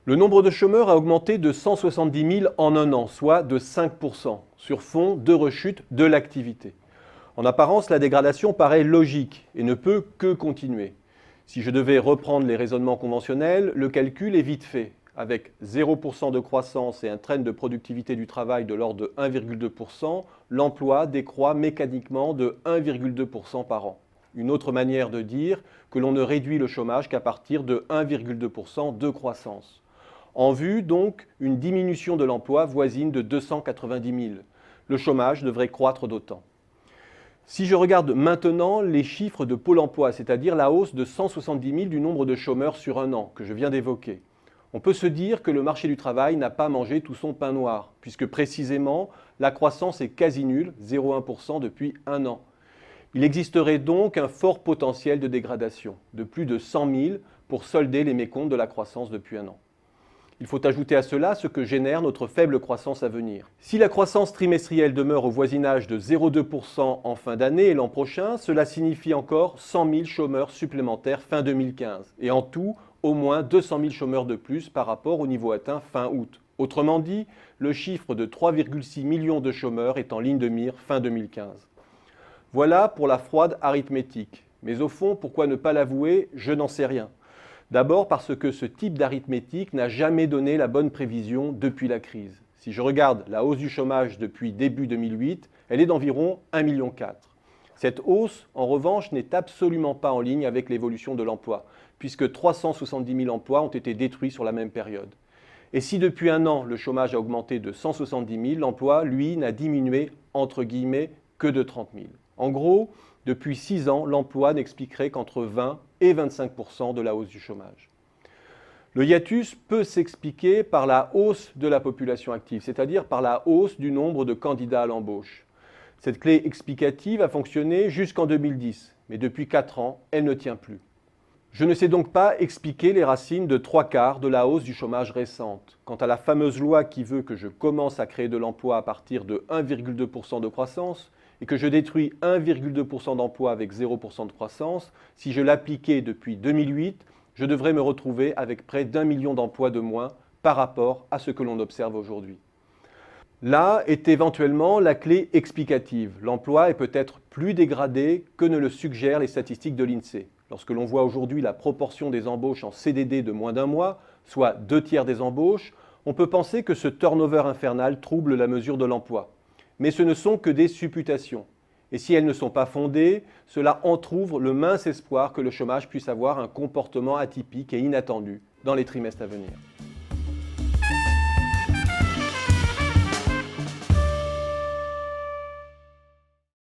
Le nombre de chômeurs a augmenté de 170 000 en un an, soit de 5%, sur fond de rechute de l'activité. En apparence, la dégradation paraît logique et ne peut que continuer. Si je devais reprendre les raisonnements conventionnels, le calcul est vite fait. Avec 0% de croissance et un trend de productivité du travail de l'ordre de 1,2%, l'emploi décroît mécaniquement de 1,2% par an. Une autre manière de dire que l'on ne réduit le chômage qu'à partir de 1,2% de croissance. En vue, donc, une diminution de l'emploi voisine de 290 000. Le chômage devrait croître d'autant. Si je regarde maintenant les chiffres de Pôle emploi, c'est-à-dire la hausse de 170 000 du nombre de chômeurs sur un an que je viens d'évoquer, on peut se dire que le marché du travail n'a pas mangé tout son pain noir, puisque précisément, la croissance est quasi nulle, 0,1% depuis un an. Il existerait donc un fort potentiel de dégradation, de plus de 100 000 pour solder les mécomptes de la croissance depuis un an. Il faut ajouter à cela ce que génère notre faible croissance à venir. Si la croissance trimestrielle demeure au voisinage de 0,2% en fin d'année et l'an prochain, cela signifie encore 100 000 chômeurs supplémentaires fin 2015. Et en tout, au moins 200 000 chômeurs de plus par rapport au niveau atteint fin août. Autrement dit, le chiffre de 3,6 millions de chômeurs est en ligne de mire fin 2015. Voilà pour la froide arithmétique. Mais au fond, pourquoi ne pas l'avouer, je n'en sais rien. D'abord parce que ce type d'arithmétique n'a jamais donné la bonne prévision depuis la crise. Si je regarde la hausse du chômage depuis début 2008, elle est d'environ 1,4 million. Cette hausse, en revanche, n'est absolument pas en ligne avec l'évolution de l'emploi, puisque 370 000 emplois ont été détruits sur la même période. Et si depuis un an, le chômage a augmenté de 170 000, l'emploi, lui, n'a diminué, entre guillemets, que de 30 000. En gros, depuis 6 ans, l'emploi n'expliquerait qu'entre 20 et 25% de la hausse du chômage. Le hiatus peut s'expliquer par la hausse de la population active, c'est-à-dire par la hausse du nombre de candidats à l'embauche. Cette clé explicative a fonctionné jusqu'en 2010, mais depuis 4 ans, elle ne tient plus. Je ne sais donc pas expliquer les racines de 3/4 de la hausse du chômage récente. Quant à la fameuse loi qui veut que je commence à créer de l'emploi à partir de 1,2% de croissance, et que je détruis 1,2% d'emplois avec 0% de croissance, si je l'appliquais depuis 2008, je devrais me retrouver avec près d'1 million d'emplois de moins par rapport à ce que l'on observe aujourd'hui. Là est éventuellement la clé explicative. L'emploi est peut-être plus dégradé que ne le suggèrent les statistiques de l'INSEE. Lorsque l'on voit aujourd'hui la proportion des embauches en CDD de moins d'un mois, soit 2/3 des embauches, on peut penser que ce turnover infernal trouble la mesure de l'emploi. Mais ce ne sont que des supputations. Et si elles ne sont pas fondées, cela entrouvre le mince espoir que le chômage puisse avoir un comportement atypique et inattendu dans les trimestres à venir.